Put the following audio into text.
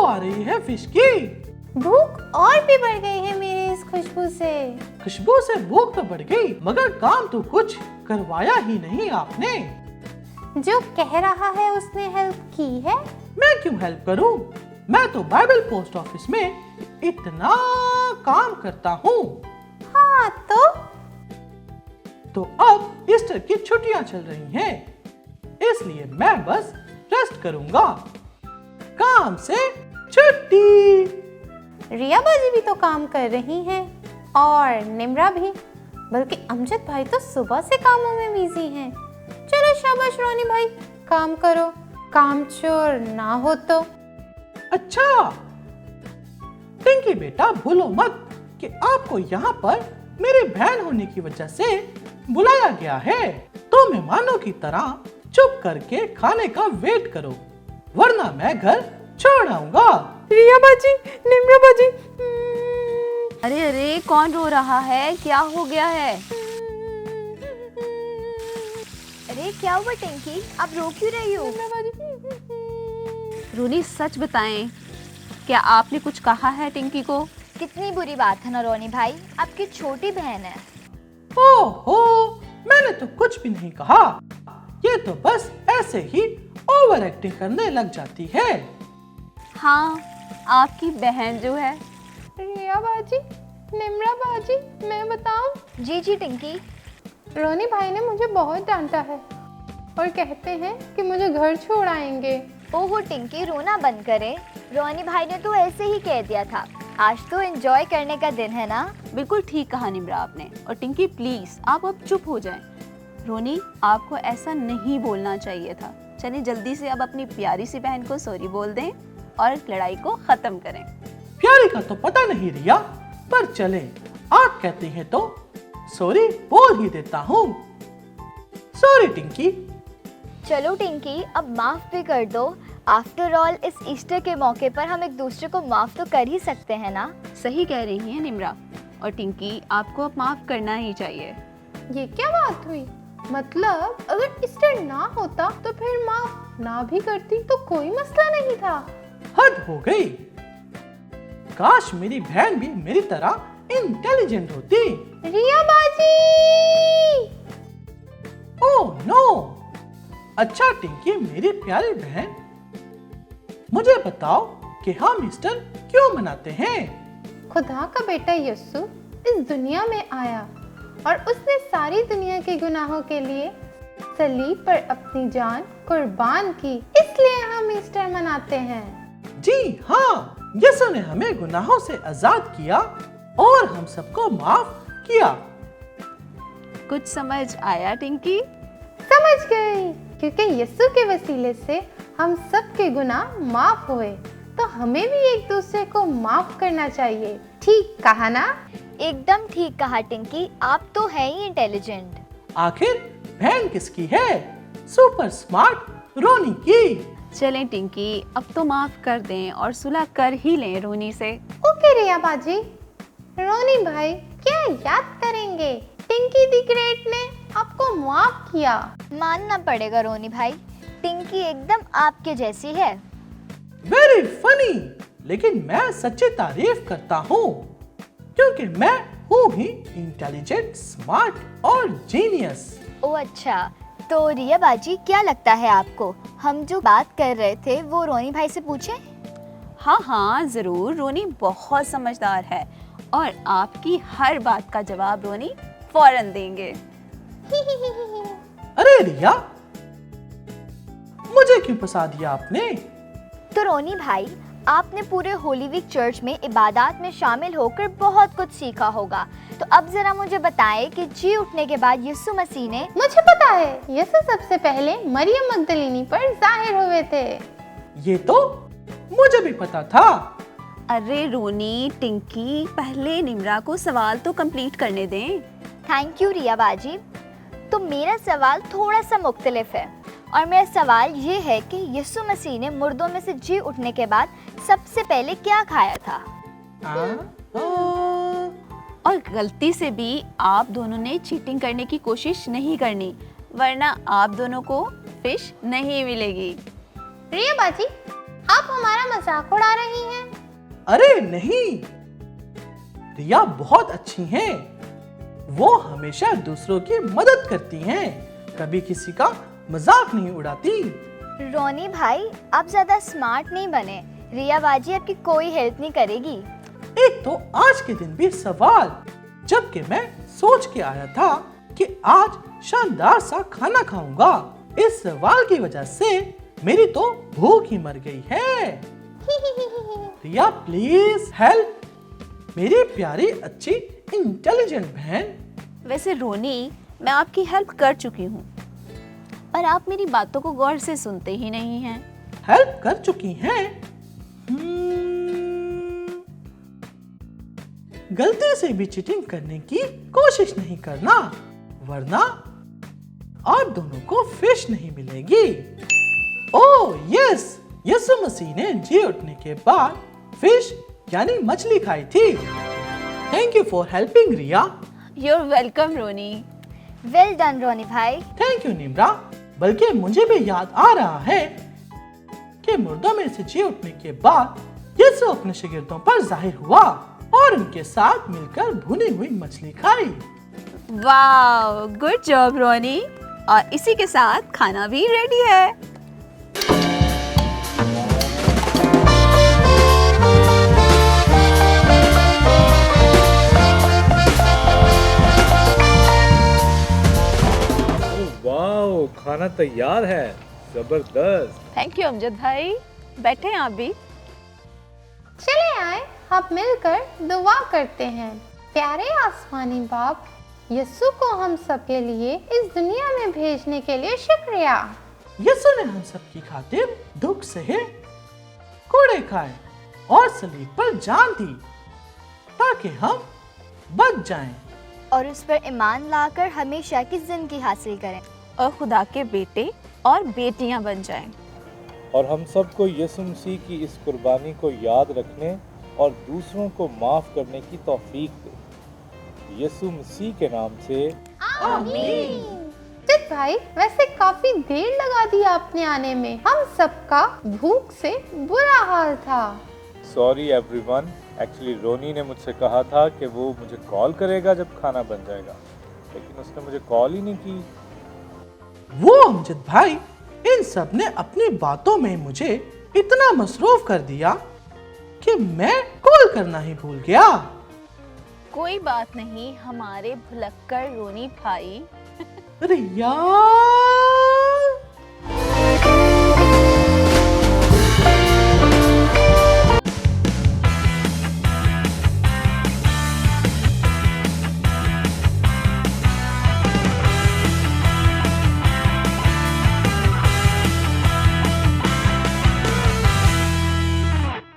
आ रही है फिश की। भूख और भी बढ़ गई है मेरी इस खुशबू से। खुशबू से भूख तो बढ़ गई, मगर काम तो कुछ करवाया ही नहीं आपने। जो कह रहा है उसने हेल्प की है। मैं क्यों हेल्प करूं? मैं तो बाइबल पोस्ट ऑफिस में इतना काम करता हूँ। हाँ तो अब ईस्टर की छुट्टियां चल रही हैं, इसलिए मैं बस रेस्ट करूंगा। काम से छुट्टी। रिया बाजी भी तो काम कर रही हैं और निम्रा भी, बल्कि अमजद भाई तो सुबह से कामों में बिजी हैं। चलो शाबाश रोनी भाई, काम करो, काम चोर ना हो तो। अच्छा टिंकी बेटा, भूलो मत कि आपको यहाँ पर मेरी बहन होने की वजह से बुलाया गया है। तो मेहमानों की तरह चुप करके खाने का वेट करो, वरना मैं घर छोड़ आऊंगा। रिया बाजी, निम्रा बाजी। अरे अरे, कौन रो रहा है? क्या हो गया है? अरे क्या हुआ टिंकी, आप रो क्यों रही हो? रोनी सच बताएं, क्या आपने कुछ कहा है टिंकी को? कितनी बुरी बात है ना रोनी भाई, आपकी छोटी बहन है। ओहो, मैंने तो कुछ भी नहीं कहा। ये तो बस ऐसे ही ओवर एक्टिंग करने लग जाती है। हाँ, आपकी बहन जो है। रिया बाजी, निम्रा बाजी, मैं बताऊं? जी जी टिंकी। रोनी भाई ने मुझे बहुत डांटा है और कहते हैं कि मुझे घर छोड़ आएंगे। ओहो टिंकी, रोना बंद करे। रोनी भाई ने तो ऐसे ही कह दिया था। आज तो एंजॉय करने का दिन है ना। बिल्कुल ठीक कहा निम्रा आपने। और टिंकी प्लीज आप अब चुप हो जाएं। रोनी, आपको ऐसा नहीं बोलना चाहिए था। चलिए जल्दी से अब अपनी प्यारी सी बहन को सॉरी बोल दें और लड़ाई को खत्म करें। प्यारी का तो पता नहीं रिया, पर चले, आप कहते हैं तो सॉरी बोल ही देता हूँ। सॉरी टिंकी। चलो टिंकी, अब माफ भी कर दो। आफ्टर ऑल इस ईस्टर के मौके पर हम एक दूसरे को माफ तो कर ही सकते हैं ना। सही कह रही हैं निम्रा। और टिंकी, आपको अब माफ करना ही चाहिए। ये क्या बात हुई? मतलब अगर ईस्टर ना होता तो फिर माफ ना भी करती तो कोई मसला नहीं था। हद हो गई। काश मेरी बहन भी मेरी तरह इंटेलिजेंट होती। रिया बाजी! Oh no. अच्छा टिंकी मेरी प्यारी बहन, मुझे बताओ कि हम ईस्टर क्यों मनाते हैं? खुदा का बेटा यीशु इस दुनिया में आया और उसने सारी दुनिया के गुनाहों के लिए सलीब पर अपनी जान कुर्बान की, इसलिए हम ईस्टर मनाते हैं। जी हाँ, यीशु ने हमें गुनाहों से आजाद किया और हम सबको माफ किया। कुछ समझ आया टिंकी? समझ गई, क्योंकि यीशु के वसीले से हम सब के गुनाह माफ हुए, तो हमें भी एक दूसरे को माफ करना चाहिए। ठीक कहा ना? एकदम ठीक कहा टिंकी, आप तो है ही इंटेलिजेंट। आखिर बहन किसकी है? सुपर स्मार्ट रोनी की। चलें टिंकी, अब तो माफ कर दें और सुलह कर ही लें रोनी से। ओके रिया बाजी। रोनी भाई क्या याद करेंगे, टिंकी दी ग्रेट ने आपको माफ किया। मानना पड़ेगा रोनी भाई, टिंकी एकदम आपके जैसी है। वेरी फनी, लेकिन मैं सच्ची तारीफ करता हूँ, क्योंकि मैं हूँ ही इंटेलिजेंट, स्मार्ट और जीनियस। ओ अच्छा, तो रिया बाजी क्या लगता है आपको, हम जो बात कर रहे थे वो रोनी भाई से पूछें? हाँ हाँ जरूर, रोनी बहुत समझदार है और आपकी हर बात का जवाब रोनी फौरन देंगे। अरे रिया, मुझे क्यों फंसा दिया आपने? तो रोनी भाई, आपने पूरे होली वीक चर्च में इबादत में शामिल होकर बहुत कुछ सीखा होगा। तो अब जरा मुझे बताएं कि जी उठने के बाद यीशु मसीह ने। मुझे पता है, यीशु सबसे पहले मरियम मगदलीनी पर जाहिर हुए थे। ये तो मुझे भी पता था। अरे रोनी, टिंकी, पहले निम्रा को सवाल तो कंप्लीट करने दें। थैंक यू रिया बाजी। तो मेरा सवाल थोड़ा सा मुख्तलिफ है और मेरा सवाल ये है कि यीशु मसीह ने मुर्दों में से जी उठने के बाद सबसे पहले क्या खाया था? और गलती से भी आप दोनों ने चीटिंग करने की कोशिश नहीं करनी, वरना आप दोनों को फिश नहीं मिलेगी। रिया बाजी, आप हमारा मजाक उड़ा रही हैं। अरे नहीं, रिया बहुत अच्छी हैं। वो हमेशा दूसरों की मदद करती हैं, कभी किसी का मजाक नहीं उड़ाती। रोनी भाई, आप ज्यादा स्मार्ट नहीं बने। रिया बाजी आपकी कोई हेल्प नहीं करेगी। एक तो आज के दिन भी सवाल, जबकि मैं सोच के आया था कि आज शानदार सा खाना खाऊंगा। इस सवाल की वजह से मेरी तो भूख ही मर गई है। रिया प्लीज हेल्प, मेरी प्यारी अच्छी इंटेलिजेंट बहन। वैसे रोनी, मैं आपकी हेल्प कर चुकी हूँ, पर आप मेरी बातों को गौर से सुनते ही नहीं हैं। हेल्प कर चुकी हैं? गलती से भी चीटिंग करने की कोशिश नहीं करना, वरना आप दोनों को फिश नहीं मिलेगी। ओह यस, यीशु मसीह ने जी उठने के बाद फिश यानी मछली खाई थी। Thank you for helping Riya. You're welcome, Ronnie. Well done Ronnie भाई। Thank you Nimra. बल्कि मुझे भी याद आ रहा है कि मुर्दों में से जी उठने के बाद यीशु अपने शागिर्दों पर जाहिर हुआ और उनके साथ मिलकर भुनी हुई मछली खाई। वाह, गुड जॉब रोनी। और इसी के साथ खाना भी रेडी है। वाह, खाना तैयार है, जबरदस्त। थैंक यू अमजद भाई, बैठे आप भी। चले आए हम मिलकर दुआ करते हैं। प्यारे आसमानी बाप, यीशु को हम सब के लिए इस दुनिया में भेजने के लिए शुक्रिया। यीशु ने हम सब की खातिर दुख सहे, कोड़े खाए और सलीब पर जान दी ताकि हम बच जाएं और उस पर ईमान लाकर हमेशा की जिंदगी हासिल करें और खुदा के बेटे और बेटियां बन जाएं। और हम सबको यीशु मसीह की इस कुर्बानी को याद रखने और दूसरों को माफ करने की तौफीक दे। यीशु मसीह के नाम से जित भाई, वैसे काफी देर लगा दी आपने आने में। हम सबका भूख से बुरा हाल था। सॉरी एवरीवन, एक्चुअली रोनी ने मुझसे कहा था कि वो मुझे कॉल करेगा जब खाना बन जाएगा, लेकिन उसने मुझे कॉल ही नहीं की। वो अमजद भाई, इन सब ने अपनी बातों में मुझे इतना मसरूफ कर दिया कि मैं कॉल करना ही भूल गया। कोई बात नहीं हमारे भुलक्कड़ रोनी भाई। अरे यार,